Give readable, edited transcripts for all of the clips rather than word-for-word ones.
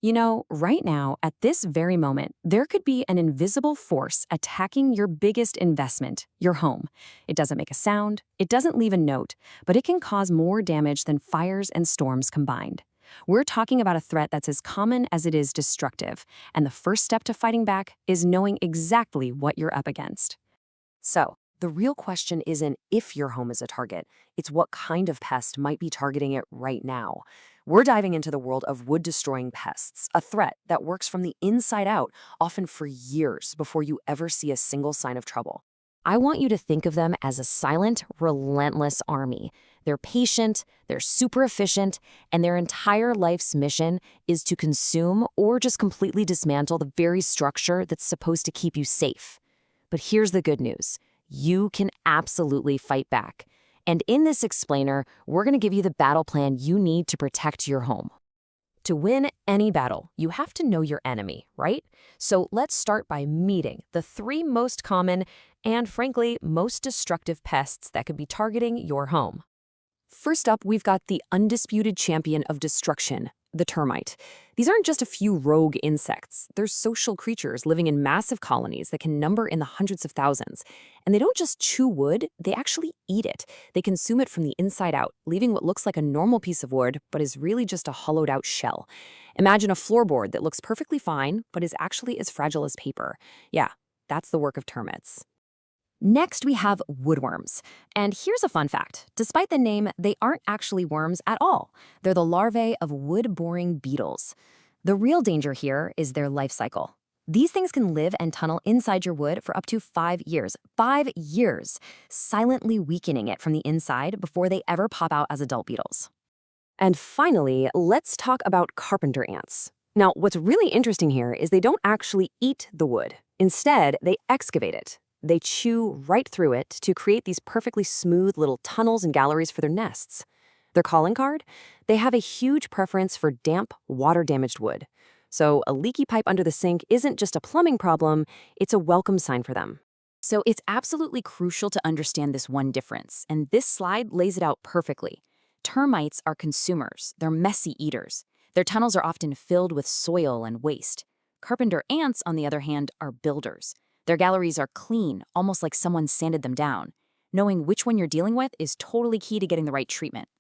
You know, right now, at this very moment, there could be an invisible force attacking your biggest investment, your home. It doesn't make a sound, it doesn't leave a note, but it can cause more damage than fires and storms combined. We're talking about a threat that's as common as it is destructive, and the first step to fighting back is knowing exactly what you're up against. So, the real question isn't if your home is a target, it's what kind of pest might be targeting it right now. We're diving into the world of wood-destroying pests, a threat that works from the inside out, often for years before you ever see a single sign of trouble. I want you to think of them as a silent, relentless army. They're patient, they're super efficient, and their entire life's mission is to consume or just completely dismantle the very structure that's supposed to keep you safe. But here's the good news. You can absolutely fight back. And in this explainer, we're going to give you the battle plan you need to protect your home. To win any battle, you have to know your enemy, right? So let's start by meeting the three most common and, frankly, most destructive pests that could be targeting your home. First up, we've got the undisputed champion of destruction, the termite. These aren't just a few rogue insects. They're social creatures living in massive colonies that can number in the hundreds of thousands. And they don't just chew wood, they actually eat it. They consume it from the inside out, leaving what looks like a normal piece of wood, but is really just a hollowed out shell. Imagine a floorboard that looks perfectly fine, but is actually as fragile as paper. Yeah, that's the work of termites. Next, we have woodworms. And here's a fun fact. Despite the name, they aren't actually worms at all. They're the larvae of wood-boring beetles. The real danger here is their life cycle. These things can live and tunnel inside your wood for up to 5 years. 5 years! Silently weakening it from the inside before they ever pop out as adult beetles. And finally, let's talk about carpenter ants. Now, what's really interesting here is they don't actually eat the wood. Instead, they excavate it. They chew right through it to create these perfectly smooth little tunnels and galleries for their nests. Their calling card? They have a huge preference for damp, water-damaged wood. So a leaky pipe under the sink isn't just a plumbing problem, it's a welcome sign for them. So it's absolutely crucial to understand this one difference, and this slide lays it out perfectly. Termites are consumers, they're messy eaters. Their tunnels are often filled with soil and waste. Carpenter ants, on the other hand, are builders. Their galleries are clean, almost like someone sanded them down. Knowing which one you're dealing with is totally key to getting the right treatment.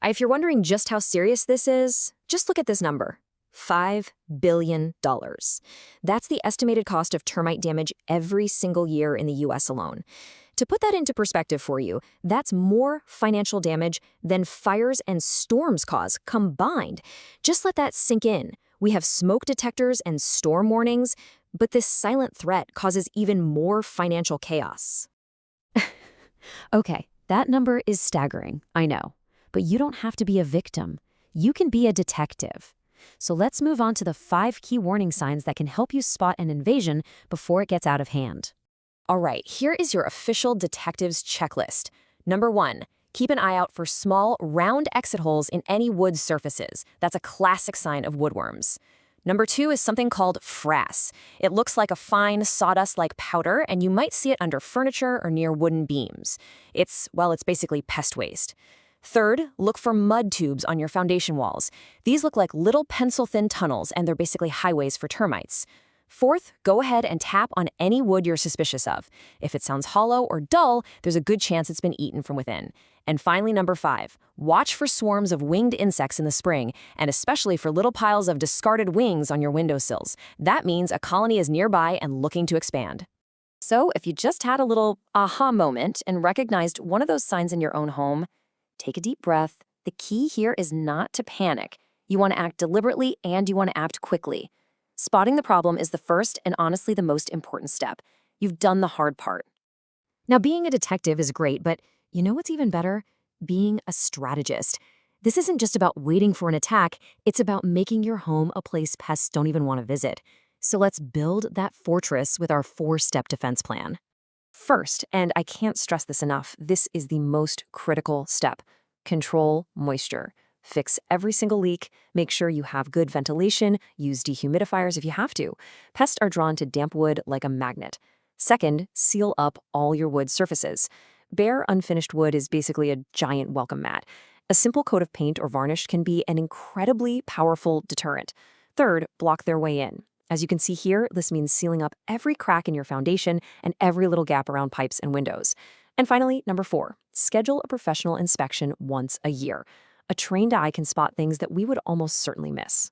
If you're wondering just how serious this is, just look at this number. $5 billion. That's the estimated cost of termite damage every single year in the US alone. To put that into perspective for you, that's more financial damage than fires and storms cause combined. Just let that sink in. We have smoke detectors and storm warnings, but this silent threat causes even more financial chaos. Okay, that number is staggering, I know. But you don't have to be a victim. You can be a detective. So let's move on to the 5 key warning signs that can help you spot an invasion before it gets out of hand. All right, here is your official detective's checklist. Number 1, keep an eye out for small, round exit holes in any wood surfaces. That's a classic sign of woodworms. Number 2 is something called frass. It looks like a fine, sawdust-like powder, and you might see it under furniture or near wooden beams. It's basically pest waste. Third, look for mud tubes on your foundation walls. These look like little pencil-thin tunnels, and they're basically highways for termites. Fourth, go ahead and tap on any wood you're suspicious of. If it sounds hollow or dull, there's a good chance it's been eaten from within. And finally, number 5, watch for swarms of winged insects in the spring, and especially for little piles of discarded wings on your windowsills. That means a colony is nearby and looking to expand. So if you just had a little aha moment and recognized one of those signs in your own home, take a deep breath. The key here is not to panic. You want to act deliberately and you want to act quickly. Spotting the problem is the first and honestly the most important step. You've done the hard part. Now, being a detective is great, but you know what's even better? Being a strategist. This isn't just about waiting for an attack, it's about making your home a place pests don't even want to visit. So let's build that fortress with our 4-step defense plan. First, and I can't stress this enough, this is the most critical step. Control moisture. Fix every single leak, make sure you have good ventilation, use dehumidifiers if you have to. Pests are drawn to damp wood like a magnet. Second, seal up all your wood surfaces. Bare, unfinished wood is basically a giant welcome mat. A simple coat of paint or varnish can be an incredibly powerful deterrent. Third, block their way in. As you can see here, this means sealing up every crack in your foundation and every little gap around pipes and windows. And finally, number 4, schedule a professional inspection once a year. A trained eye can spot things that we would almost certainly miss.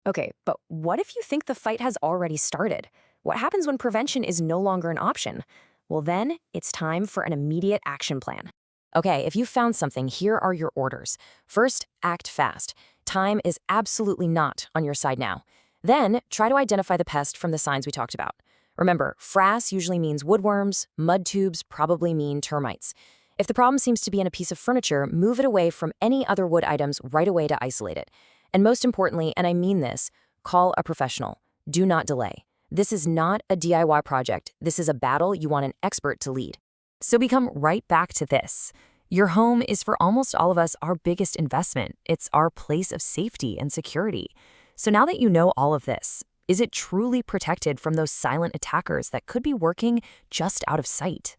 Okay, but what if you think the fight has already started? What happens when prevention is no longer an option? Well, then it's time for an immediate action plan. Okay, if you found something, here are your orders. First, act fast. Time is absolutely not on your side now. Then, try to identify the pest from the signs we talked about. Remember, frass usually means woodworms, mud tubes probably mean termites. If the problem seems to be in a piece of furniture, move it away from any other wood items right away to isolate it. And most importantly, and I mean this, call a professional. Do not delay. This is not a DIY project. This is a battle you want an expert to lead. So we come right back to this. Your home is for almost all of us our biggest investment. It's our place of safety and security. So now that you know all of this, is it truly protected from those silent attackers that could be working just out of sight?